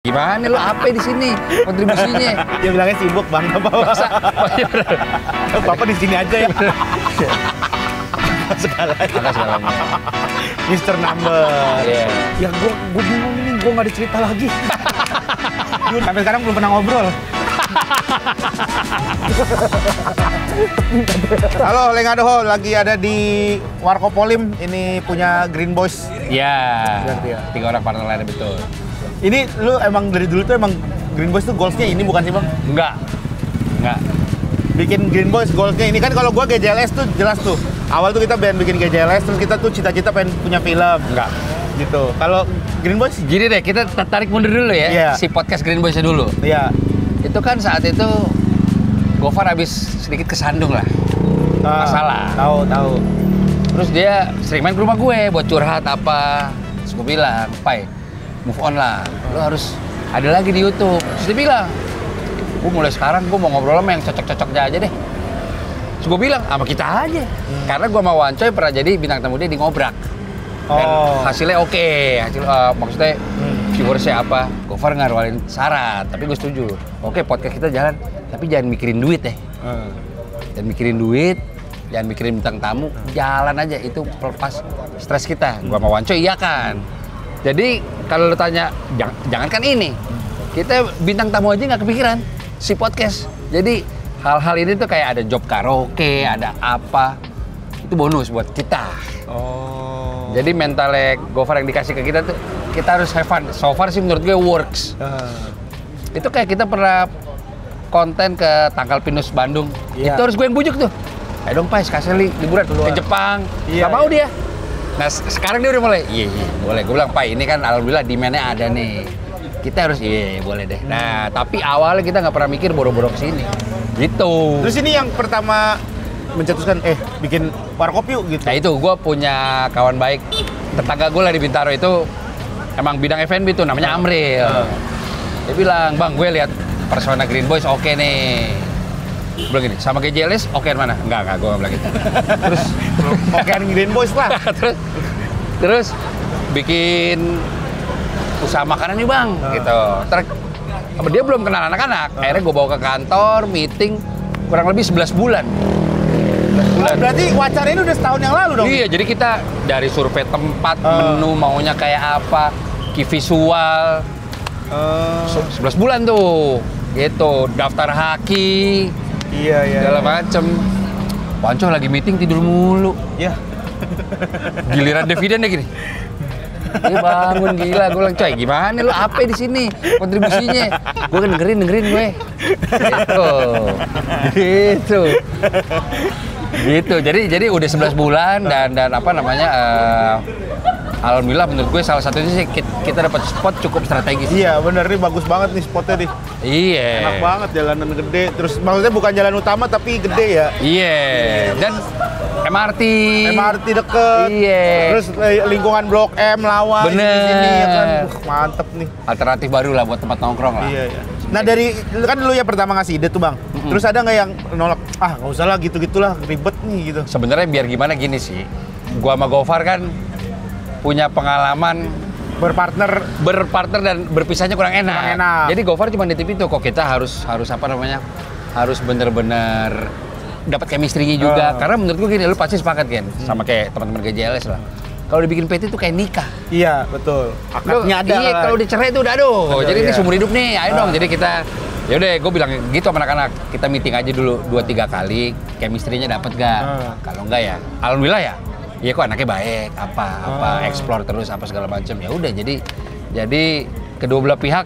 Gimana lu apa di sini kontribusinya? Dia bilangnya sibuk bang, Masa? Bapak di sini aja ya. Segalanya. Mister Number. Iya. Ya gue bingung nih, gue nggak ada cerita lagi. Sampai sekarang belum pernah ngobrol. Halo Lengadoho, lagi ada di Warkopolim. Ini punya Green Boys. Iya. Berarti ya. 3 orang partner lainnya betul. Ini lu emang dari dulu tuh emang Green Boys tuh goalsnya ini bukan sih bang? Enggak. Bikin Green Boys goalsnya ini kan kalau gua GJLS tuh jelas tuh. Awal tuh kita pengen bikin GJLS, terus kita tuh cita-cita pengen punya film. Enggak. Gitu. Kalau Green Boys? Gini deh, kita tarik mundur dulu ya. Iya. Si podcast Green Boys dulu. Iya. Itu kan saat itu Gofar habis sedikit kesandung lah. Masalah. Tahu. Terus dia sering main ke rumah gue buat curhat apa. Terus gue bilang, "Pai, move on lah, lo harus ada lagi di YouTube." Terus dia bilang, gue mulai sekarang gue mau ngobrol sama yang cocok-cocok aja deh. Terus gue bilang, sama kita aja. Karena gue sama Wancoy pernah jadi bintang tamu dia di Ngobrak. Dan hasilnya oke. Maksudnya viewersnya apa, Gofar ngarualin syarat, tapi gue setuju. Oke, podcast kita jalan, tapi jangan mikirin duit deh. Jangan mikirin duit, jangan mikirin bintang tamu, jalan aja, itu pelepas stres kita. Gue sama Wancoy iya kan. Jadi kalau lu tanya, jangankan ini, kita bintang tamu aja nggak kepikiran si podcast. Jadi hal-hal ini tuh kayak ada job karaoke, ada apa, itu bonus buat kita. Jadi mentalnya Gofar yang dikasih ke kita tuh, kita harus have fun. So far sih menurut gue works. Itu kayak kita pernah konten ke Tangkal Pinus Bandung, itu harus gue yang bujuk tuh. Ayo dong Pais, kasih liburan ke Jepang. Gak mau dia. Nah sekarang dia udah mulai, iya boleh. Gue bilang, Pai ini kan alhamdulillah demand-nya ada nih. Kita harus, iya boleh deh. Nah tapi awalnya kita nggak pernah mikir boro-boro kesini. Gitu. Terus ini yang pertama mencetuskan, bikin warkop yuk gitu. Nah itu, gue punya kawan baik, tetangga gue lah di Bintaro itu, emang bidang F&B tuh, namanya Amril. Dia bilang, bang gue lihat persona Green Boys oke nih. Gue bilang gini, sama GJLS oke mana? Enggak, gue bilang gitu. Terus, okean Green Boys lah. terus bikin usaha makanan nih bang, gitu. Dia belum kenal anak-anak, akhirnya gue bawa ke kantor, meeting, kurang lebih 11 bulan. Berarti wacana ini udah setahun yang lalu dong? Iya, jadi kita dari survei tempat, menu maunya kayak apa, key visual, 11 bulan tuh, gitu, daftar haki, segala macem. Panco lagi meeting tidur mulu. Iya. Giliran dividen deh gini. Dia bangun gila, gue bilang, coy gimana lu apa di sini kontribusinya? Gue kan dengerin gue. Gitu. Jadi udah 11 bulan dan apa namanya, alhamdulillah menurut gue salah satunya sih kita dapat spot cukup strategis. Iya bener nih, bagus banget nih spotnya nih. Iya. Enak banget, jalanan gede. Terus maksudnya bukan jalan utama tapi gede ya. Iya. Dan MRT deket. Iya. Terus lingkungan Blok M, Lawa, bener. Di sini ya kan. Mantep nih. Alternatif baru lah buat tempat nongkrong lah. Iya. Nah dari kan dulu ya pertama ngasih ide tuh bang. Terus ada nggak yang nolak? Nggak usah lah gitu-gitulah, ribet nih gitu. Sebenarnya biar gimana gini sih. Gua sama Gofar kan punya pengalaman berpartner dan berpisahnya kurang enak. Jadi Gofar cuma nitip itu, kok kita harus apa namanya, harus bener-bener dapat chemistry-nya juga. Karena menurut gue gini, lu pasti sepakat kan sama kayak teman-teman GJLS lah. Kalau dibikin PT itu kayak nikah. Iya betul. Akadnya ada. Iya, kalau dicerai itu udah jadi ini seumur hidup nih. Ayo dong. Jadi kita, yaudah gue bilang gitu sama anak-anak, kita meeting aja dulu 2-3 kali, chemistry-nya dapet gak? Kalau enggak ya, alhamdulillah ya. Iya kok anaknya baik, apa explore terus apa segala macam. Ya udah, jadi kedua belah pihak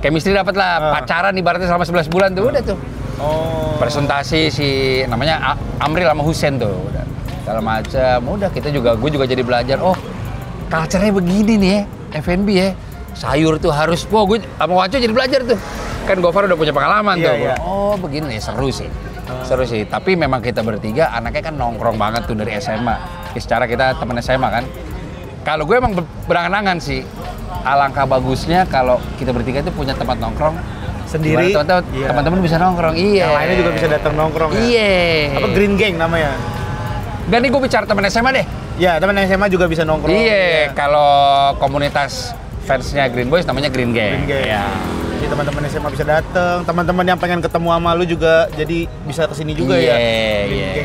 chemistry dapat lah, pacaran ibaratnya selama 11 bulan tuh udah tuh. Presentasi si namanya Amril sama Husen tuh udah segala macam. Udah gue juga jadi belajar. Oh, culture-nya begini nih ya, F&B ya. Sayur tuh harus, gue sama Wanco jadi belajar tuh. Kan Gofar udah punya pengalaman tuh. Iya. Oh, begini seru sih. Seru sih, tapi memang kita bertiga anaknya kan nongkrong banget tuh dari SMA. Secara kita teman SMA kan. Kalau gue emang berangan-angan sih, alangkah bagusnya kalau kita bertiga itu punya tempat nongkrong sendiri. Teman-teman bisa nongkrong, iya. Yang lainnya juga bisa datang nongkrong ya. Iya. Apa Green Gang namanya? Dan nih gue bicara teman SMA deh. Ya, teman SMA juga bisa nongkrong. Iya, kalau komunitas fansnya Green Boys namanya Green Gang. Green Gang. Ya. Jadi teman-teman SMA bisa datang, teman-teman yang pengen ketemu sama lu juga jadi bisa kesini juga ya.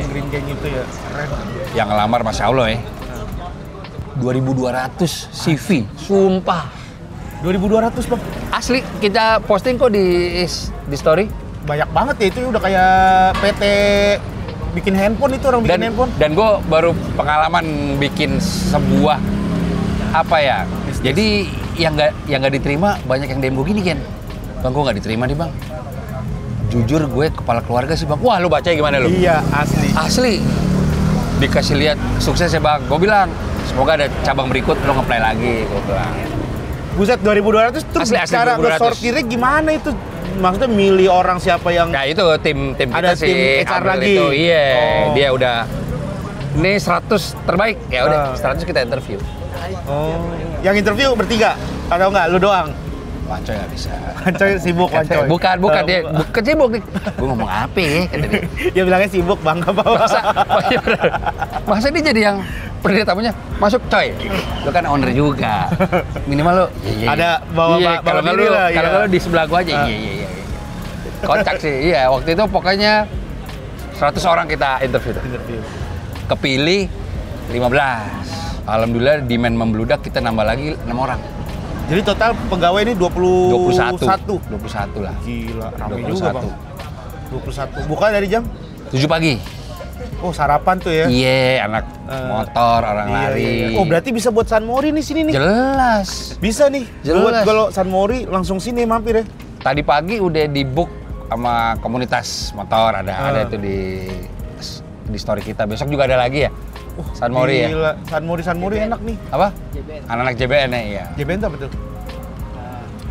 Green Gang itu ya. Keren. Yang ngelamar Masya Allah ya. 2.200 CV, sumpah. 2.200 Bang. Asli, kita posting kok di story. Banyak banget ya, itu udah kayak PT bikin handphone itu, orang bikin handphone. Dan gue baru pengalaman bikin sebuah apa ya? Jadi yang nggak diterima banyak yang demo gini kan. Bang, gue nggak diterima nih bang. Jujur gue kepala keluarga sih bang. Wah, lu baca gimana lu? Iya, asli. Asli. Dikasih lihat sukses ya bang. Gue bilang semoga ada cabang berikut lo nge-play lagi. Gue bilang. Buset, 2.200 terus Asli, cara nge-sortirnya gimana itu? Maksudnya milih orang siapa yang... Ya itu tim ada kita sih. tim HR lagi? Itu. Iya, dia Oh. udah. Ini 100 terbaik. Ya udah, 100 kita interview. Oh. Yang interview bertiga? Atau enggak? Lu doang? Wancoy nggak bisa. Wancoy sibuk, Wancoy. Bukan dia. Bukan sibuk nih. Gue ngomong apa ya? Kata dia. Dia bilangnya sibuk bang, apa? Masa dia jadi yang perdana tamunya masuk coy. Lu kan owner juga. Minimal lu Ada bawa kalau nggak lu diri lah, kalau iya. nggak lu di sebelah gua aja. Iya. Kocak sih. Iya, waktu itu pokoknya 100 orang kita interview tuh. Kepilih 15. Alhamdulillah demand membludak, kita nambah lagi 6 orang. Jadi total pegawai ini 21 lah. Gila, ramai 21. juga bang. 21. Buka dari jam? 7 pagi. Oh, sarapan tuh ya? Iya, anak motor, orang lari. Oh, berarti bisa buat San Mori nih sini nih? Jelas. Bisa nih. Jelas. Buat kalau San Mori langsung sini mampir ya? Tadi pagi udah di book sama komunitas motor, ada itu di story kita. Besok juga ada lagi ya? San Mori ya? Gila. San Mori enak nih. Apa? Anak-anak JBN ya, iya. JBN tuh apa tuh?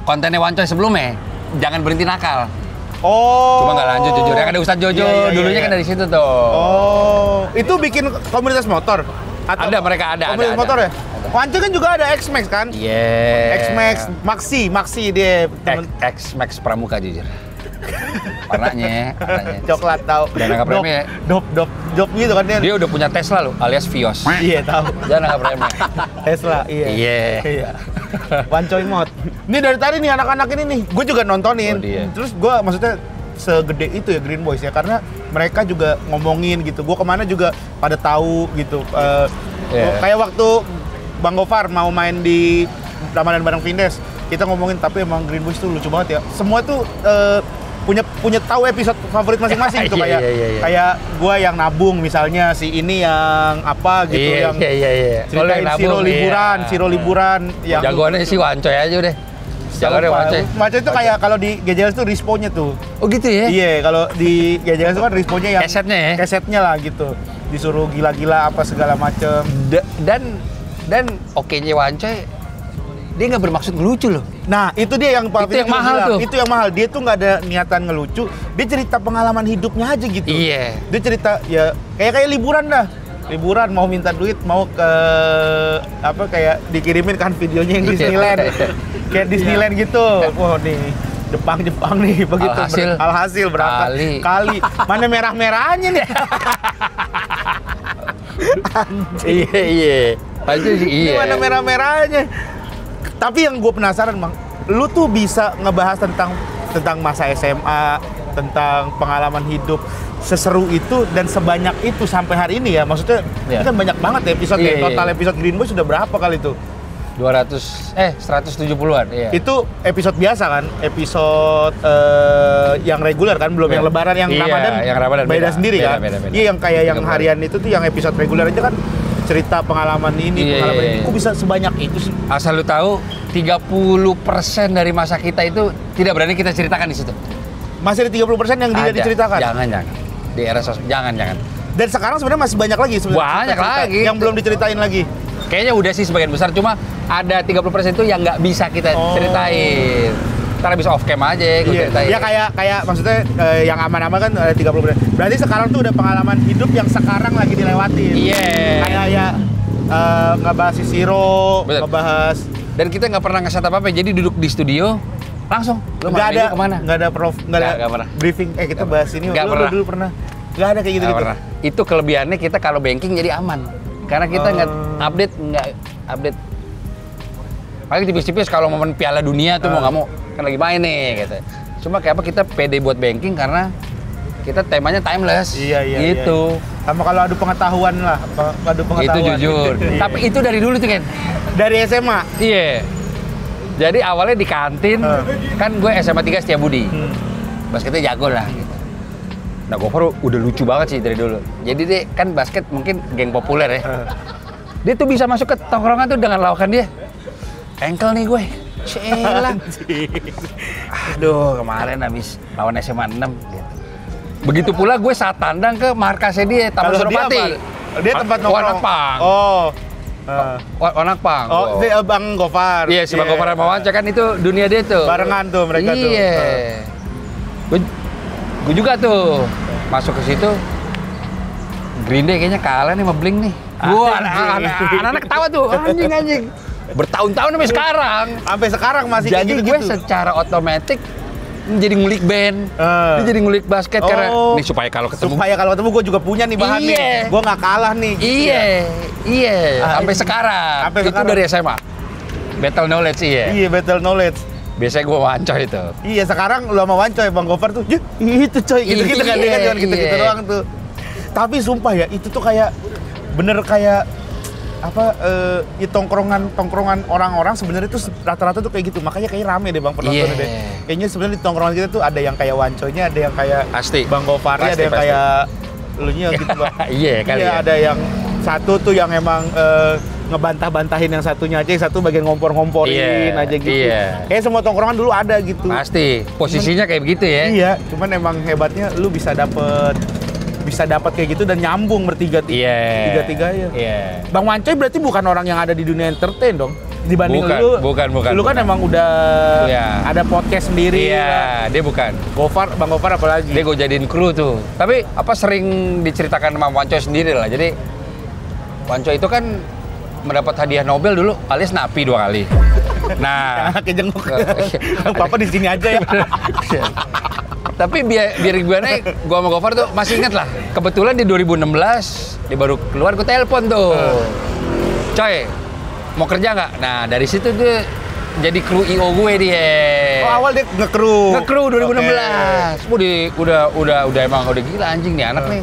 Kontennya Wancoy sebelumnya, jangan berhenti nakal. Oh. Cuma nggak lanjut jujur, ya kan ada Ustadz Jojo, dulunya kan dari situ tuh. Oh, itu bikin komunitas motor? Atau Ada, mereka ada. komunitas motor ya? Wancoy kan juga ada X-Max kan? Iya. X-Max, Maxi dia. X-Max Pramuka jujur. Warnanya. Coklat tahu. Dan anggap remeh ya. Dop gitu kan dia. Dia udah punya Tesla loh, alias Vios. Iya tahu. Jangan anggap remeh. Tesla, iya. Iya. Wancoy Mod. Ini dari tadi nih anak-anak ini nih, gue juga nontonin. Oh, dia. Terus gue maksudnya segede itu ya Green Boys ya, karena mereka juga ngomongin gitu. Gue kemana juga pada tahu gitu. Kayak waktu Bang Gofar mau main di Ramadan bareng Vindes, kita ngomongin tapi emang Green Boys tuh lucu banget ya. Semua tuh punya tahu episode favorit masing-masing gitu. Iya. Kayak gue yang nabung misalnya, si ini yang apa gitu, Iya. ceritain Siro liburan yang jagoannya sih Wancoy aja udah. Jagoannya Wancoy. Wancoy itu kayak kalau di GJLS tuh responnya tuh. Oh gitu ya? Iya, kalau di GJLS itu kan responnya yang Kesetnya ya? lah gitu. Disuruh gila-gila apa segala macem. Dan oke-nya Wancoy, dia nggak bermaksud ngelucu loh. Nah, itu dia yang Pak Itu yang mahal bilang. tuh. Itu yang mahal. Dia tuh nggak ada niatan ngelucu. Dia cerita pengalaman hidupnya aja gitu. Iya. Dia cerita ya kayak liburan dah. Liburan mau minta duit, mau ke apa kayak dikirimin kan videonya yang Disneyland. Kayak Disneyland gitu. Wah, nih Jepang nih begitu. Alhasil berangkat kali. Mana merah-merahnya nih? Iya. Pasti sih iya. Mana merah-merahnya? Tapi yang gue penasaran bang, lu tuh bisa ngebahas tentang masa SMA, tentang pengalaman hidup seseru itu dan sebanyak itu sampai hari ini ya. Maksudnya ini kan banyak banget ya episode total episode Green Boys sudah berapa kali tuh? 170-an. Iya. Itu episode biasa kan? Episode yang reguler kan? Belum yang lebaran, yang Ramadan beda sendiri kan? Iya, yang kayak yang harian itu tuh yang episode reguler aja kan cerita pengalaman ini, pengalaman ini. Kok bisa sebanyak itu sih? Asal lu tahu, 30% dari masa kita itu tidak berani kita ceritakan di situ. Masih ada 30% yang tidak diceritakan? Jangan. Di era jangan. Dan sekarang sebenarnya masih banyak lagi sebenarnya. Banyak lagi. Yang belum diceritain lagi. Kayaknya udah sih sebagian besar, cuma ada 30% itu yang nggak bisa kita ceritain. Ntar bisa off cam aja gue ceritain. Ya kayak maksudnya yang aman-aman kan ada 30%. Berarti sekarang tuh udah pengalaman hidup yang sekarang lagi dilewatin. Iya. Kayak ya ngebahas si Siro, ngebahas. Dan kita nggak pernah ngeset apa-apa, jadi duduk di studio langsung. Lu nggak ada kemana? Nggak ada briefing. Kita bahas ini. Lu dulu pernah? Nggak ada kayak gitu. Pernah. Itu kelebihannya kita kalau banking jadi aman. Karena kita nggak update. Paling tipis-tipis kalau momen Piala Dunia tuh mau nggak mau kan lagi main nih gitu. Cuma kayak apa kita pede buat banking karena kita temanya timeless. Iya, gitu. Iya. Sama kalau adu pengetahuan lah, adu pengetahuan. Itu jujur. Iya. Tapi itu dari dulu tuh kan. Dari SMA. Iya. Jadi awalnya di kantin, kan gue SMA 3 Setiabudi. Basketnya jago lah gitu. Nah, Gofar udah lucu banget sih dari dulu. Jadi dia kan basket mungkin geng populer ya. Dia tuh bisa masuk ke tongkrongan tuh dengan lawakan dia. Engkel nih gue. Sheila. Aduh, kemarin habis lawan SMA 6 gitu. Begitu pula gue saat tandang ke markasnya dia, Taman Suropati. Dia tempat nongkrong. Wanakpang. Oh. Wanakpang. Oh, Bang Gofar. Iya, si Bang Gofar sama Wanca kan itu dunia dia tuh. Barengan tuh mereka tuh. Iya. Gue juga tuh masuk ke situ. Green Day kayaknya kalah nih sama Blink nih. Wah, anak-anak ketawa tuh, anjing. Bertahun-tahun sampai sekarang. Sampai sekarang masih jadi kayak gitu. Jadi gue secara otomatis jadi ngulik band, dia jadi ngulik basket karena nih supaya kalau ketemu gue juga punya nih bahan nih, gue nggak kalah nih. Iya, sampai sekarang. Itu dari SMA. Battle knowledge Iya, battle knowledge. Biasanya gue Wancoy itu. Iya, sekarang lu sama Wancoy, Bang Gofar tuh, itu coy, gitu kan dia kan cuma gitu-gitu doang tuh. Tapi sumpah ya, itu tuh kayak bener kayak apa tongkrongan orang-orang sebenarnya tuh rata-rata tuh kayak gitu, makanya kayak rame deh Bang penontonnya deh. Kayaknya sebenarnya di tongkrongan kita tuh ada yang kayak Wancoynya, ada yang kayak Bang Gofarnya, ada yang kayak elunya gitu Bang. Iya kali ya. Ada yang satu tuh yang emang ngebantah-bantahin yang satunya aja, yang satu bagian ngompor-ngomporin aja gitu. Kayak semua tongkrongan dulu ada gitu. Pasti, posisinya kayak begitu ya. Iya, cuman emang hebatnya lu bisa dapat kayak gitu dan nyambung tiga-tiganya. Bang Wancoy berarti bukan orang yang ada di dunia entertain dong? Dibanding bukan. Lu kan emang udah ada podcast sendiri. Iya, dia bukan. Bang Gofar apalagi? Dia gue jadiin kru tuh. Tapi apa sering diceritakan sama Wancoy sendiri lah. Jadi Wancoy itu kan mendapat hadiah Nobel dulu alias napi 2 kali. Nah, kejenguk. Papa di sini aja ya. Tapi biar gue naik, gue sama Gofar tuh masih inget lah. Kebetulan di 2016, dia baru keluar, gue telepon tuh. Coy, mau kerja nggak? Nah, dari situ dia jadi kru IO gue dia. Oh, awal dia nge-kru 2016. Udah emang udah gila anjing nih anak nih.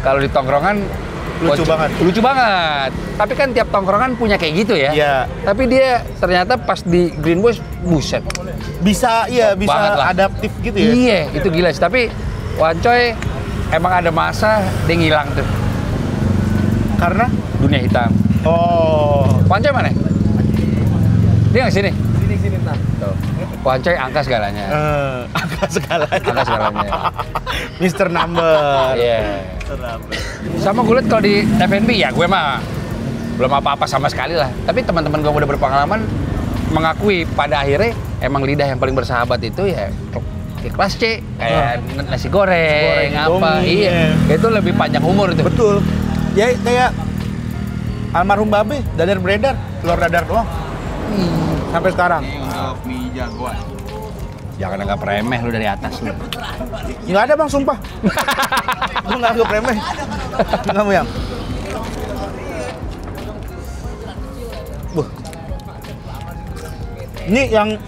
Kalau di tongkrongan lucu banget. Tapi kan tiap tongkrongan punya kayak gitu ya. Iya. Tapi dia ternyata pas di Green Boys buset. Bisa adaptif gitu ya. Iya, itu gila sih. Tapi Wancoy emang ada masa dia ngilang tuh. Karena dunia hitam. Oh. Wancoy mana? Dia nggak sini. Sini ntar. Tuh. Wancoy angka segalanya. Angka segalanya. Mr. Number. Iya. Sama gue liat kalau di FNB ya gue mah belum apa-apa sama sekali lah. Tapi teman-teman gue udah berpengalaman mengakui pada akhirnya emang lidah yang paling bersahabat itu ya kelas C, kayak nasi goreng apa. Iya. Itu lebih panjang umur itu. Betul. Ya kayak almarhum Babe, dadar beredar, telur dadar doang. Sampai sekarang. Untuk mie jagoan. Jangan anggap remeh lu dari atas lu. Nggak ada Bang, sumpah. Gue nggak anggap remeh. Kamu yang. Ini yang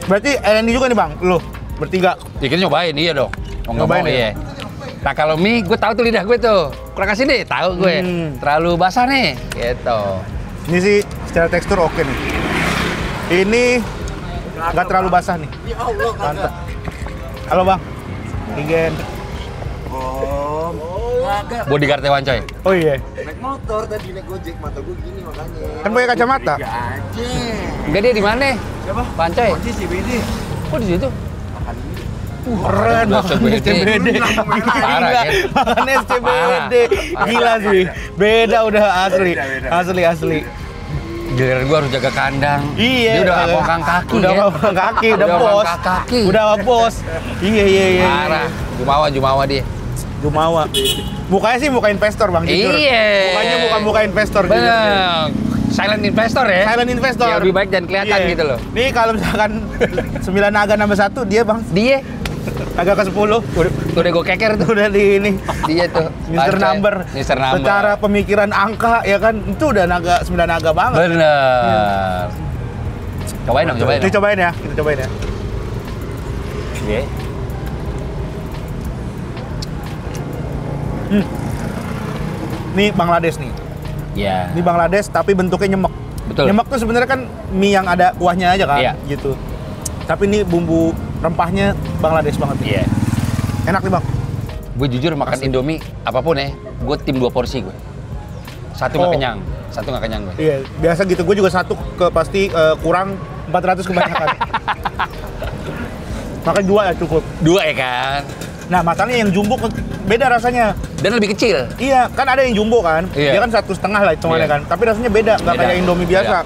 berarti LND juga nih Bang, lu bertiga. Ya kita nyobain, iya dong. Nyobain ya? Nah kalau mie, gue tahu tuh lidah gue tuh. Kurang kasih deh, tahu gue. Terlalu basah nih, gitu. Ini sih secara tekstur oke nih. Ini nggak terlalu basah nih. Mantap. Halo Bang. Igen. Bodyguard Wancoy. Oh iya. Naik motor tadi, naik Gojek, mata gue gini makanya. Kan pakai kacamata. Enggak, dia di mana? Siapa? Wancoy. Kunci CBD. Kok di situ? Keren Bang, SCBD. Parah kan? Makan SCBD. Gila sih. Beda udah asli. Giliran gua harus jaga kandang. Iya. Dia udah ngangkang kaki. Udah ngangkang kaki, udah bos. Udah bos. Iya. Parah. Jumawa dia. Jumawa. Mukanya sih muka investor Bang, jujur. Iya. Mukanya muka investor. Bener. Silent investor ya? Silent investor. Ya, lebih baik dan kelihatan gitu loh. Nih kalau misalkan 9 naga nambah 1, dia Bang. Dia? Naga ke 10. Udah gue keker tuh. Udah di ini. Dia tuh. Mr. Number. Secara pemikiran angka ya kan, itu udah 9 naga banget. Bener. Cobain dong, cobain. Kita cobain ya, kita cobain ya. Iya. Ini Bangladesh nih. Iya. Ini Bangladesh tapi bentuknya nyemek. Betul. Nyemek tuh sebenarnya kan mie yang ada kuahnya aja kan, Iya. gitu. Tapi ini bumbu rempahnya Bangladesh banget. Iya. Enak nih bang. Gue jujur makan Indomie apapun ya, gue tim 2 porsi gue. Satu nggak Oh. kenyang, satu nggak kenyang gue. Iya, biasa gitu. Gue juga satu pasti kurang 400 kebanyakan. Makanya 2 ya cukup. 2 ya kan? Nah masalahnya yang jumbo beda rasanya. Dan lebih kecil. Iya, kan ada yang jumbo kan. Iya. Dia kan 1,5 lah hitungannya Iya. kan. Tapi rasanya beda, nggak Beda. kayak Indomie biasa.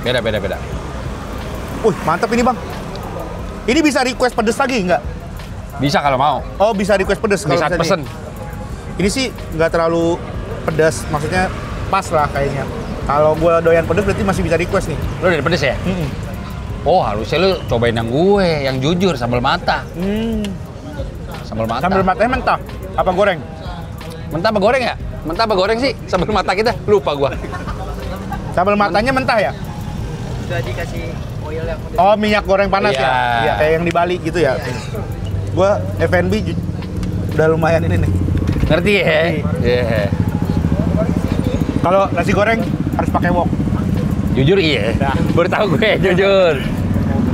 Beda. Mantap ini bang. Ini bisa request pedes lagi nggak? Bisa kalau mau. Oh bisa request pedes kalau Bisa misalnya pesen. Ini sih nggak terlalu pedas, maksudnya pas lah kayaknya. Kalau gue doyan pedes berarti masih bisa request nih. Lo udah pedes ya? Mm-mm. Oh harusnya lu cobain yang gue, yang jujur, sambal mata. Sambal mata. Sambal matanya mentah, apa goreng? Mentah apa goreng ya? Mentah apa goreng sih? Sambal mata kita? Lupa gua. Sambal matanya mentah ya? Udah dikasih oil yang udah. Oh minyak goreng panas Iya. ya? Iya, kayak yang di Bali gitu ya? Gue F&B udah lumayan ini nih. Ngerti ya? Iya. Kalau nasi goreng harus pakai wok. Jujur iya. Nah. Baru tahu gue, jujur.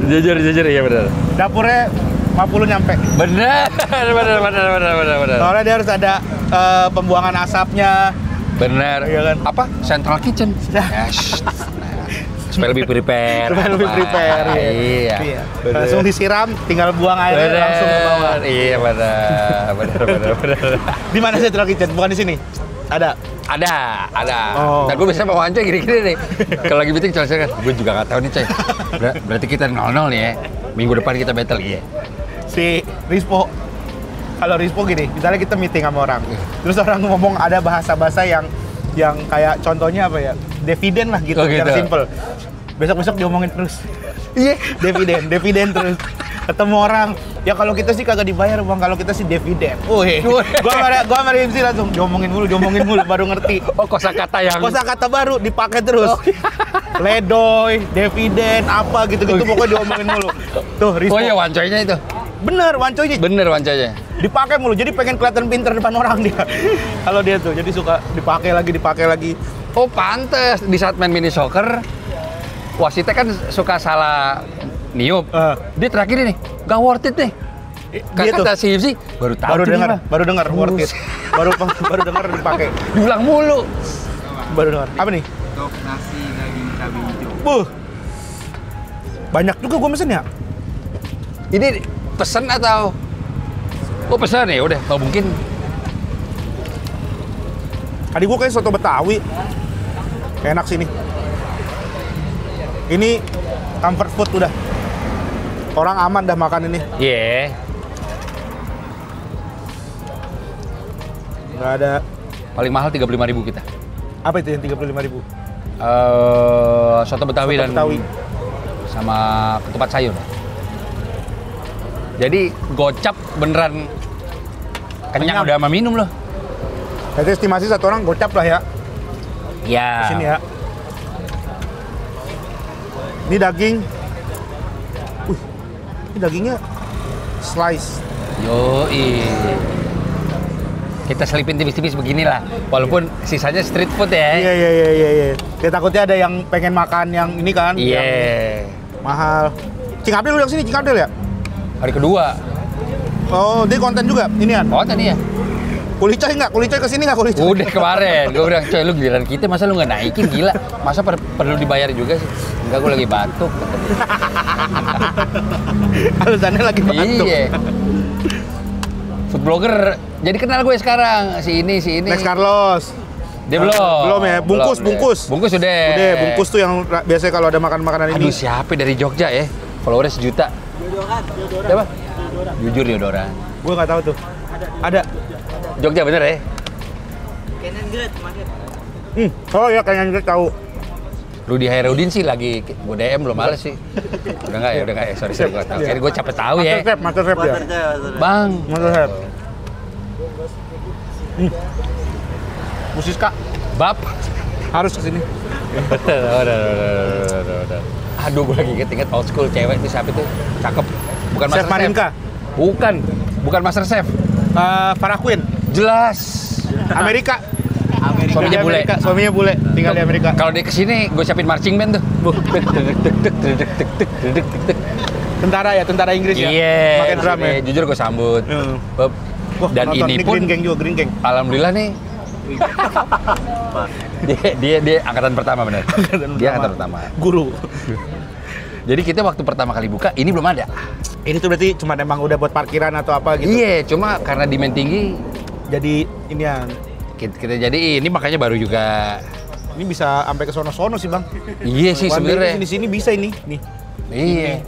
Jujur iya benar. Dapurnya 50 nyampe. Benar. Soalnya dia harus ada pembuangan asapnya. Benar. Iya kan? Apa? Central kitchen. Nah. Ya, supaya lebih prepare. Supaya lebih prepare. Iya. Benar. Langsung disiram, tinggal buang airnya Benar. langsung ke bawah. Iya benar. Di mana Central Kitchen? Bukan di sini. Ada. Ada. Oh. Dan gue biasanya mau Coy gini-gini nih. Kalau lagi meeting coy, gue juga nggak tahu nih coy. Berarti kita 0-0 nih ya. Minggu depan kita battle ya. Si Rispo. Kalau Rispo gini, misalnya kita meeting sama orang. Terus orang ngomong ada bahasa-bahasa yang kayak contohnya apa ya? Dividen lah gitu, Oh, gitu. secara simple. Besok-besok diomongin terus. Iya. dividen terus. Ketemu orang, ya kalau kita sih kagak dibayar bang, kalau kita sih dividen. Wih, gua sama MC langsung diomongin mulu, baru ngerti. Oh kosakata yang. Kosakata baru dipakai terus. Oh. Ledoy, dividen, apa gitu-gitu pokoknya diomongin mulu. Tuh, Rispo. Oh iya wancoynya itu. Bener, wancoynya Bener wancoynya. dipakai mulu, jadi pengen kelihatan pinter depan orang dia. Kalau dia tuh, jadi suka dipakai lagi. Oh pantes di saat main mini soccer wasitnya kan suka salah niup. Dia terakhir nih, gak worth it nih. Dia tuh Kata si Yipsi, baru tahu tuh gimana. baru dengar worth it. Baru dengar dipakai. Diulang mulu. Baru dengar. Apa nih? Stok nasi daging cabai hijau. Banyak juga gua mesen ya. Ini pesen atau? Oh pesan ya, udah. Kalau mungkin Tadi gua kayak soto Betawi. Enak sih nih. Ini comfort food udah. Orang aman dah makan ini. iya. Nggak ada. Paling mahal 35.000 kita. Apa itu yang 35.000? Soto Betawi Soto dan Betawi. sama ketupat sayur. Jadi gocap beneran kenyang Kenyang. udah sama minum loh. Jadi estimasi satu orang gocap lah ya. Iya. Di sini ya. Ini daging. Ini dagingnya slice. Yoi. Kita selipin tipis-tipis beginilah. Walaupun sisanya street food ya. Iya. Ya takutnya ada yang pengen makan yang ini kan. Iya. Yang mahal. Cing Abdel lu yang sini, Cing Abdel ya? Hari kedua. Oh, dia konten juga, inian. Oh tadi ya. Kulicoy nggak? Kulicoy kesini nggak kulicoy? Udah kemarin. Gue bilang, coy lu giliran kita masa lu nggak naikin gila. Masa perlu dibayar juga sih? Enggak, gue lagi batuk. Alasannya lagi batuk. Iya. Food blogger jadi kenal gue sekarang. Si ini. Next Carlos. Dia belum. Belum ya? Bungkus. Bungkus udah. Udah, bungkus tuh yang biasanya kalau ada makanan Aduh ini. siapa dari Jogja ya? Followernya 1 juta. Siapa? Jujur Yodoran. Gue nggak tahu tuh. Ada. Jogja bener ya? Canon Great kemarin. Oh ya, kayaknya juga tahu. Rudy Hairudin sih lagi gue DM belum males sih. Udah nggak ya, sorry gue tahu. Kayaknya gue capek tahu ya. Master chef ya. Bang. Master chef. Musiska Bab. harus kesini. Udah. Aduh, gue lagi inget old school cewek itu siapa itu? Cakep. Bukan Chef Master Marinka. Bukan Master Chef. Farah Quinn. Jelas. Amerika. Suaminya bule. Suaminya bule, tinggal di Amerika. Kalau dia kesini, gue siapin marching band tuh. Tentara Inggris ya. Iya. Pakai drum ya. Jujur gue sambut. Beb. Wah, Dan nonton. ini pun Green Gang juga, Green Gang. alhamdulillah nih. dia angkatan pertama benar. Dia angkatan pertama. Guru. Jadi kita waktu pertama kali buka, ini belum ada. Ini tuh berarti cuma emang udah buat parkiran atau apa gitu. Iya, cuma karena demand tinggi, Jadi ini yang kita jadi ini makanya baru juga. ini bisa sampai ke sono-sono sih, Bang. Iya sih sebenarnya. Di sini bisa ini, nih. Iya.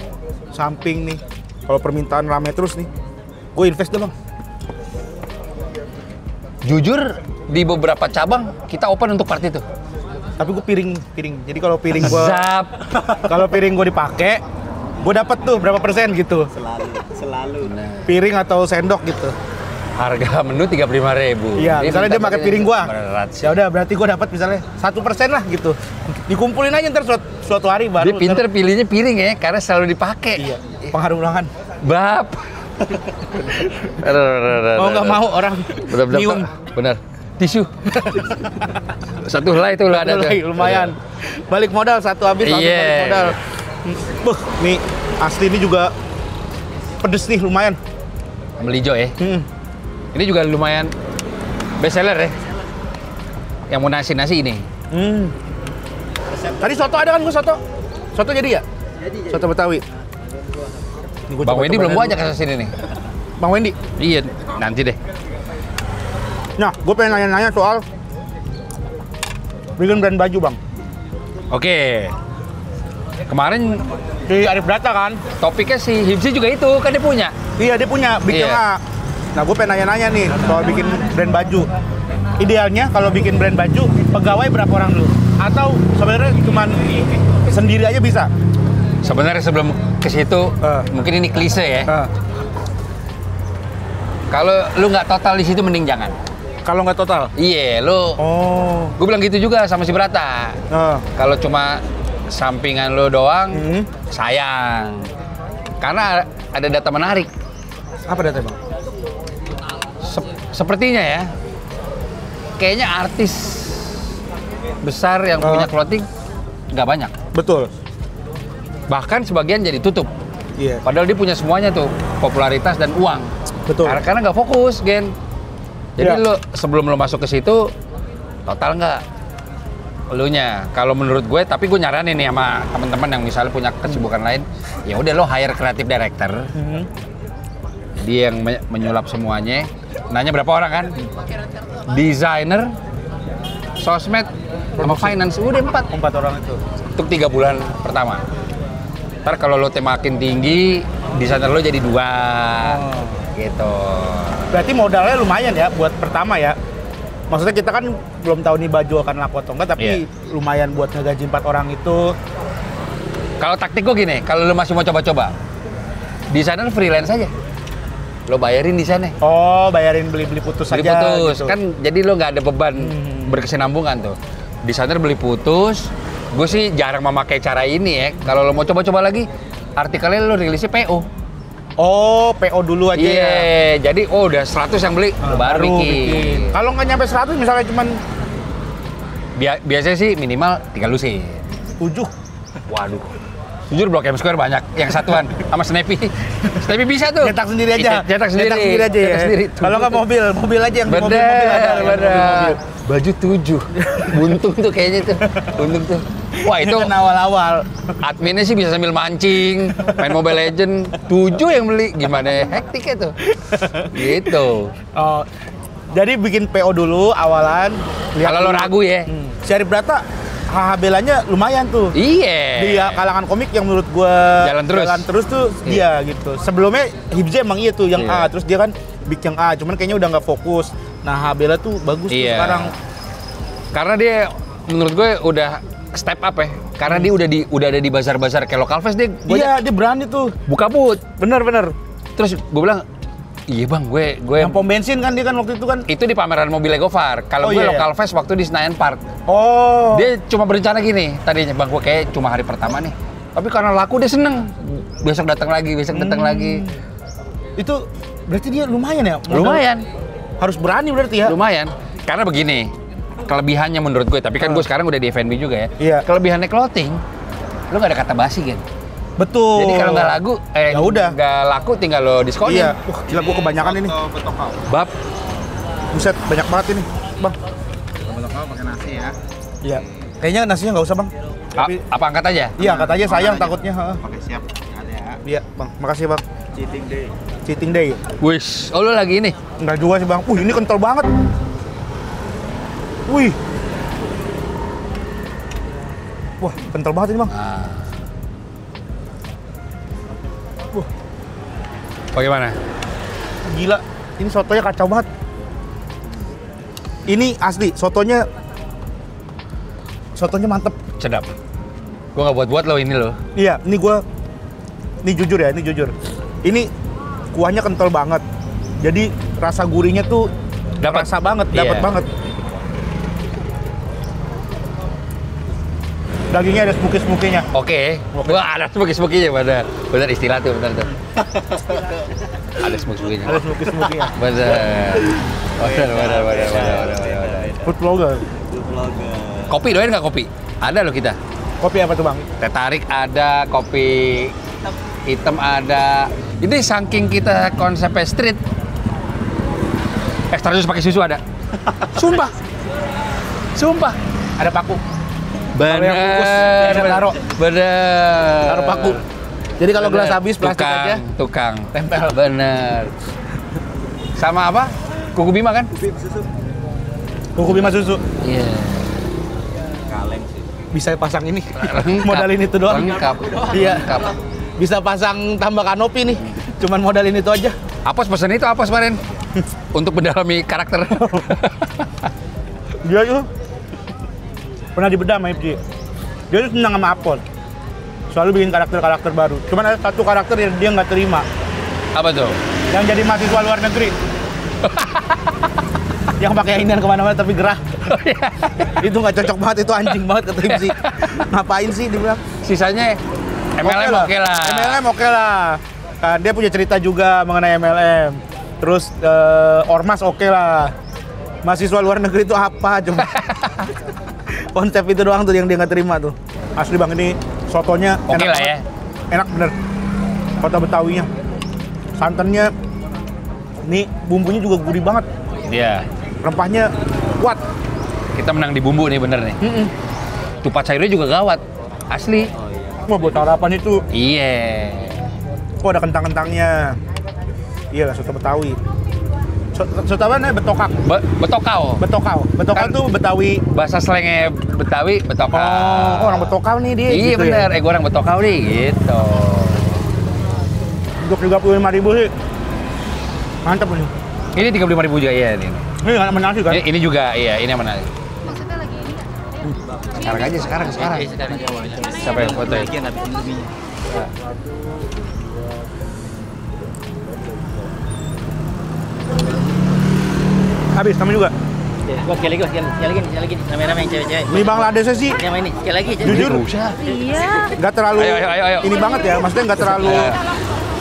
Samping nih. Kalau permintaan rame terus nih, gue invest deh, Bang. Jujur di beberapa cabang kita open untuk part itu. Tapi gue piring. Jadi kalau piring gue Zap. kalau piring gue dipakai, gue dapat tuh berapa persen gitu. Selalu. Piring atau sendok gitu. Harga menu 35.000. Iya, misalnya dia pakai piring gua. Berat sih. Ya udah berarti gue dapat misalnya 1% lah gitu. Dikumpulin aja ntar suatu hari baru. Dia pinter pilihnya piring ya, karena selalu dipakai. Iya. Pengharum ruangan. Bab. Mau nggak mau orang Bener-bener, nyium. bener. Tisu. Satu helai itu lah ada tuh. Lumayan. Balik modal satu habis langsung Iya. balik modal. Buh, nih asli ini juga pedes nih lumayan. Melijo ya. Ini juga lumayan best seller ya. Yang mau nasi ini. Tadi soto ada kan gue soto? Soto jadi ya? Jadi. Soto Betawi. Ini gua Bang coba Wendy belum cobain gua ajak dulu. ke sini nih. Bang Wendy. Iya, nanti deh. Nah, gue pengen nanya-nanya soal bikin brand baju, Bang. Oke. Kemarin Di Arif Data kan? topiknya si Hipsi juga itu, kan dia punya. Iya, dia punya Big Iya. Yang A. Nah, gue pengen nanya-nanya nih soal bikin brand baju. Idealnya kalau bikin brand baju, pegawai berapa orang dulu? Atau sebenarnya cuma sendiri aja bisa? Sebenarnya sebelum ke situ, mungkin ini klise ya. Kalau lu nggak total di situ mending jangan. Kalau nggak total? Iya, lu. Oh. Gue bilang gitu juga sama si Brata. Kalau cuma sampingan lu doang, sayang. Karena ada data menarik. Apa data, Bang? Sepertinya ya, kayaknya artis besar yang punya clothing nggak banyak. Betul. Bahkan sebagian jadi tutup. Iya. Padahal dia punya semuanya tuh, popularitas dan uang. Betul. Karena nggak fokus, Gen. Jadi Iya. lu sebelum lu masuk ke situ, total nggak? Elunya. Kalau menurut gue, tapi gue nyaranin nih sama teman-teman yang misalnya punya kesibukan lain, ya udah lo hire creative director. Dia yang menyulap semuanya. Nanya berapa orang kan? Desainer, sosmed, sama finance. Udah 4. 4 orang itu. Untuk 3 bulan pertama. Ntar kalau lo makin tinggi, desainer lo jadi 2. Gitu. Berarti modalnya lumayan ya buat pertama ya. Maksudnya kita kan belum tahu nih baju akan laku atau enggak, tapi Iya. lumayan buat ngegaji 4 orang itu. Kalau taktik gue gini, kalau lo masih mau coba-coba, desainer freelance aja. Lo bayarin desainnya. Oh, bayarin beli-beli putus Beli aja putus, gitu. kan jadi lo nggak ada beban berkesinambungan tuh. Desainer beli putus, gue sih jarang memakai cara ini ya. Kalau lo mau coba-coba lagi, artikelnya lo rilisnya PO. Oh, PO dulu aja Iya, ya. jadi udah 100 yang beli, lo baru bikin. Kalau nggak nyampe 100 misalnya cuman Biasanya sih minimal 3 lusin. 7. Waduh. Jujur Blok M Square banyak yang satuan sama Snappy. Snappy bisa tuh. Cetak sendiri aja. Cetak sendiri. aja ya. Cetak sendiri. Kalau nggak mobil aja yang di mobil Bener, ada. bener. Baju 7. Buntung tuh kayaknya tuh. Buntung tuh. Wah itu Kan awal-awal. adminnya sih bisa sambil mancing, main Mobile Legend. 7 yang beli. Gimana hektiknya tuh. Gitu. Oh. Jadi bikin PO dulu awalan. lihat Kalau lo dulu. ragu ya. Si Arif Brata HHB-nya lumayan tuh. Iya. Dia kalangan komik yang menurut gua Jalan terus. tuh dia gitu. Sebelumnya Hibze emang iya tuh yang Iya. A, terus dia kan Big yang A, cuman kayaknya udah nggak fokus. Nah, HBL tuh bagus tuh Iya. sekarang. Karena dia menurut gue udah step up ya. Karena dia udah ada di bazar-bazar kayak Local Fest, dia Iya, dia berani tuh. buka booth. Bener. Terus gue bilang, iya bang, gue Yang pom bensin kan dia kan waktu itu kan. itu di pameran mobil Gofar. Kalau Oh, gue iya. Local Fest waktu di Senayan Park. Oh. Dia cuma berencana gini, tadinya bang gue kayak cuma hari pertama nih, Tapi karena laku dia seneng. Besok datang lagi, Itu berarti dia lumayan ya? Lumayan. Harus berani berarti ya? Lumayan. Karena begini, kelebihannya menurut gue, tapi kan gue sekarang udah di F&B juga ya. Iya. Kelebihannya clothing, lu nggak ada kata basi kan? Betul. Jadi kalau nggak laku, ya udah. Nggak laku tinggal lo diskonin. Iya. Gila gue kebanyakan ini. Bab. Buset, banyak banget ini, Bang. Betok pakai nasi ya. Iya. Kayaknya nasinya nggak usah, Bang. Apa angkat aja? Iya, angkat aja, sayang takutnya. Pakai siap. Ada ya. Iya, Bang. Makasih, Bang. Cheating day. Wis, oh lu lagi ini? Enggak juga sih, Bang. Ini kental banget. Wih. Wah, kental banget ini, Bang. Nah. Bagaimana? Gila, ini sotonya kacau banget. Ini asli, sotonya mantep. Sedap. Gua nggak buat-buat lo ini lo. Iya, ini jujur ya, ini jujur. Ini kuahnya kental banget. Jadi rasa gurihnya tuh Dapat. rasa banget, Iya. dapat banget. Dagingnya ada smoky-smoky-nya. Oke. Wah, ada smoky-smoky-nya, benar istilah tuh, benar tuh. Ada smoky-smoky-nya. Ada smoky-smoky-nya. Benar. Food vlogger. Kopi doain nggak kopi? Ada loh kita. Kopi apa tuh, Bang? Teh tarik ada, kopi hitam ada. Ini saking kita konsepnya street. Extra jus pakai susu ada. Sumpah. Ada paku. Kalau yang bungkus, bisa taruh. Bener. Taruh paku. Jadi kalau gelas Bener. habis plastik aja. Tukang. Tempel. Bener. Sama apa? Kuku Bima kan? Kuku Bima susu. Iya. Kaleng sih. Bisa pasang ini. Lengkap. Modalin itu doang. Lengkap. Iya. Lengkap. Bisa pasang tambah kanopi nih. Cuman modalin itu aja. Apos pesan itu apos kemarin. Untuk mendalami karakter. Dia tuh pernah dibedah sama FJ. Dia tuh senang sama Apon. Selalu bikin karakter-karakter baru. Cuman ada satu karakter yang dia nggak terima. Apa tuh? Yang jadi mahasiswa luar negeri. Yang pakai inian kemana-mana tapi gerah. Itu nggak cocok banget, itu anjing banget kata MC. Ngapain sih dia bilang? Sisanya MLM oke lah. MLM oke lah. Dia punya cerita juga mengenai MLM. Terus Ormas oke lah. Mahasiswa luar negeri itu apa coba? Konsep itu doang tuh yang dia nggak terima tuh. Asli Bang, ini sotonya Oke enak lah banget. ya. Enak bener. Kota Betawinya. Santannya, ini bumbunya juga gurih banget. Iya. Rempahnya kuat. Kita menang di bumbu nih bener nih. Tupat sayurnya juga gawat. Asli. Wah, buat sarapan itu. Iya. Oh, ada kentang-kentangnya. Iya lah, soto Betawi. Soto apa namanya? Betokak. Betokau. Betokau. Betokau Kan- tuh Betawi. Bahasa slangnya Betawi, betokau. Oh, orang Betokau nih dia. Iya gitu bener, ya? gue orang betokau nih gitu. Untuk 35.000 sih. Mantap nih. Ini 35.000 juga iya ini. Ini nggak menasi kan? Ini juga iya, ini yang menarik. Maksudnya lagi ini nggak? Sekarang aja, sekarang. Siapa yang foto ya? Bagian habis Indomie-nya. Habis, sama juga. Gua sekali lagi. Rame-rame yang cewek-cewek. Mie Bangladesh sih Yang ini, sekali lagi. jujur Iya. nggak terlalu Ayo. ini banget ya, maksudnya nggak terlalu Iya,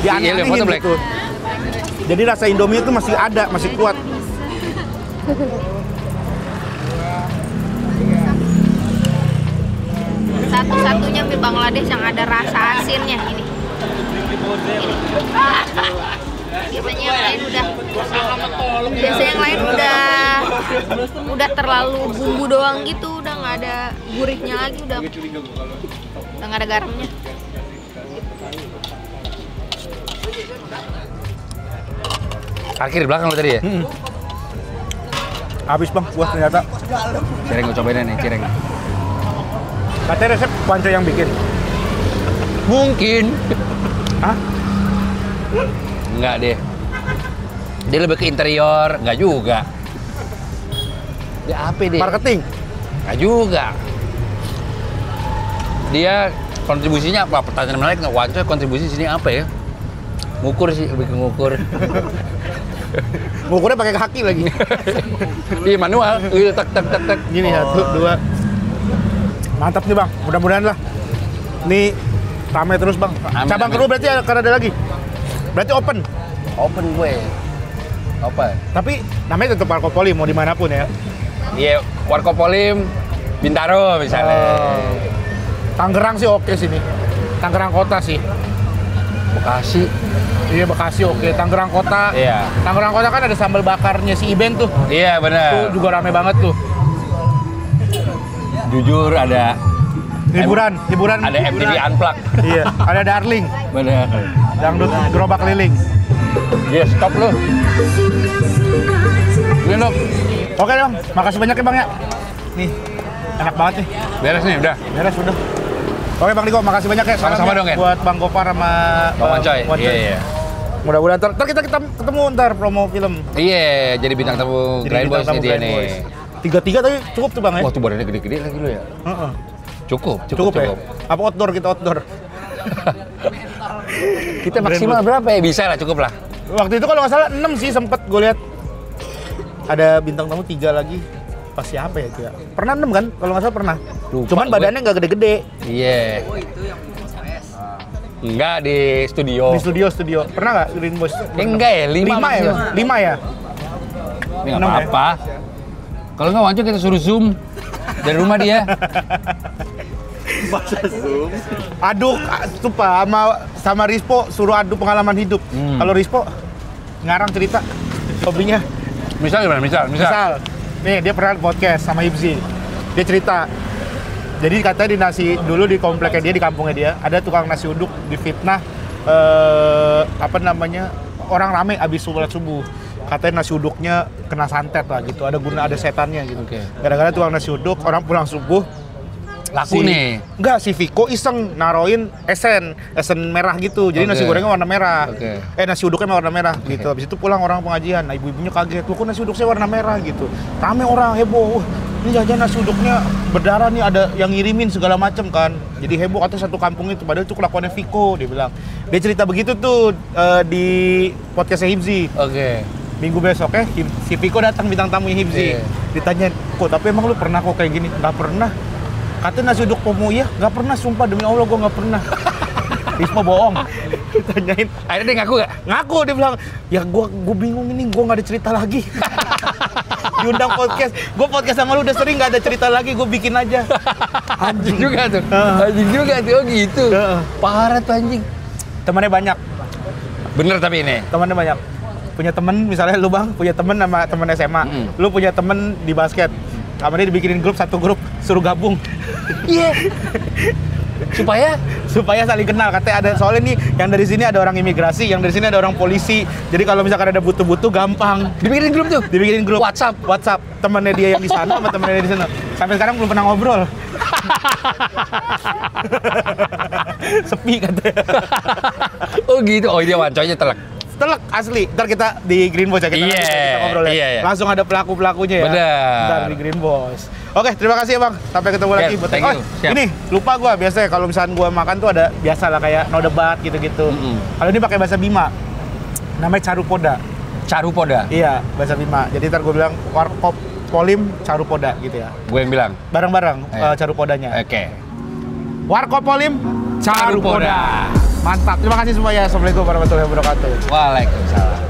dianeh-anehin foto, Black. gitu. Jadi rasa Indomie itu masih ada, masih kuat. Satu-satunya mie Bangladesh yang ada rasa asinnya ini. Biasanya yang lain udah terlalu bumbu doang gitu, udah nggak ada gurihnya lagi, udah nggak ada garamnya. Parkir di belakang lo tadi ya? Habis Bang, buat ternyata. Cireng gue cobain nih, cireng. Katanya resep Panco yang bikin. Mungkin. Hah? Enggak deh. Dia lebih ke interior, enggak juga. Dia apa deh? Marketing. Enggak juga. Dia kontribusinya apa? Pertanyaan menarik nggak? Wanco kontribusi sini apa ya? Ngukur sih, lebih ke ngukur. Ngukurnya pakai kaki lagi. Iya manual, gitu tak. Gini, 1, 2. Mantap nih Bang, mudah-mudahan lah. Ini Rame terus bang. Cabang kedua berarti ada lagi. Berarti open. Open gue. Open. Tapi namanya tetap Warkopolim mau dimanapun ya. Iya, Warkopolim, Bintaro misalnya. Tangerang sih oke sini. Tangerang kota sih. Bekasi. Iya Bekasi oke. Tangerang kota. Iya. Tangerang kota kan ada sambal bakarnya si Iben tuh. Iya benar. Tuh juga rame banget tuh. Jujur ada Hiburan. Ada MTV Unplugged. Iya. Ada Darling. Benar. Dangdut gerobak keliling. Iya, stop lu. Ini dong. Oke dong. Makasih banyak ya bang ya. Nih. Enak banget nih. Beres nih, udah. Beres udah. Oke Bang Diko, makasih banyak ya. Sama-sama dong, Ken. Buat Bang Gopar sama Bang Wancoy. Iya. Mudah-mudahan ntar kita ketemu ntar promo film. Iya, jadi bintang tamu Grand Boys nih dia nih. 3-3 tapi cukup tuh Bang ya? Wah, tuh badannya gede-gede lagi lu ya. Cukup ya? Apa outdoor kita outdoor? Kita maksimal berapa ya? Bisa lah, cukup lah. Waktu itu kalau nggak salah 6 sih sempet gue lihat. Ada bintang tamu 3 lagi. Pas siapa ya itu ya? Pernah 6 kan? Kalau nggak salah pernah. Lupa Cuman gue. badannya nggak gede-gede. Iya. Enggak di studio. Di studio. Pernah nggak Green Boys? Enggak ya, 5 ya? 5 ya? Ini nggak apa-apa. Kalau nggak Wanco kita suruh Zoom dari rumah dia. Masa Zoom? Aduk, sumpah sama Rispo suruh adu pengalaman hidup. Kalau Rispo ngarang cerita hobinya. Misal gimana? Misal. Nih dia pernah podcast sama Hibzi. Dia cerita. Jadi katanya dulu di kompleknya dia, di kampungnya dia, ada tukang nasi uduk difitnah orang rame abis sholat subuh. Katanya nasi uduknya kena santet lah gitu, ada setannya gitu. Okay. Gara-gara tukang nasi uduk, orang pulang subuh Laku nih. Enggak, si Viko iseng naroin esen merah gitu. Jadi nasi gorengnya warna merah. Nasi uduknya warna merah gitu. Habis itu pulang orang pengajian. Nah, ibu-ibunya kaget, "Loh, kok nasi uduk saya warna merah?" gitu. Rame orang heboh. Wah, ini jangan nasi uduknya berdarah nih, ada yang ngirimin segala macem kan. Jadi heboh atau satu kampung itu, padahal itu kelakuannya Viko, dia bilang. Dia cerita begitu tuh di podcastnya Hibzi. Minggu besoknya si Viko datang bintang tamunya Hibzi. Ditanyain, "Kok tapi emang lu pernah kok kayak gini?" "Nggak pernah." Katanya nasi uduk Pomo, iya, nggak pernah, sumpah demi Allah gue nggak pernah. Risma bohong. Ditanyain, akhirnya dia ngaku nggak? Ngaku, dia bilang, ya gue bingung ini, gue nggak ada cerita lagi. Diundang podcast, gue podcast sama lu udah sering nggak ada cerita lagi, gue bikin aja. Anjing juga tuh, oh gitu. Parah tuh anjing. Temannya banyak. Bener tapi ini? Temannya banyak. Punya temen, misalnya lu bang, punya temen sama temen SMA. Lu punya temen di basket. Sama dia dibikinin grup, satu grup, suruh gabung. Iya. Supaya saling kenal. Katanya ada, soalnya nih yang dari sini ada orang imigrasi, yang dari sini ada orang polisi. Jadi kalau misalkan ada butuh-butuh gampang. Dibikinin grup tuh? Dibikinin grup. WhatsApp. Temennya dia yang di sana sama temennya dia di sana. Sampai sekarang belum pernah ngobrol. Sepi katanya. Oh gitu. Oh dia Wancoynya telak. Telak asli. Ntar kita di Green Boys ya, kita ngobrol ya. Langsung ada pelaku-pelakunya ya. Bener. Ntar di Green Boys. Oke, terima kasih ya bang. Sampai ketemu lagi. Ini lupa gue biasanya kalau misalnya gue makan tuh ada biasa lah kayak no debat gitu-gitu. Kalau ini pakai bahasa Bima, namanya Carupoda. Iya, bahasa Bima. Jadi ntar gue bilang Warkop Polim Carupoda gitu ya. Gue yang bilang. Bareng-bareng Carupodanya. Warkop Polim Carupoda. Mantap. Terima kasih semuanya. Assalamualaikum warahmatullahi wabarakatuh. Waalaikumsalam.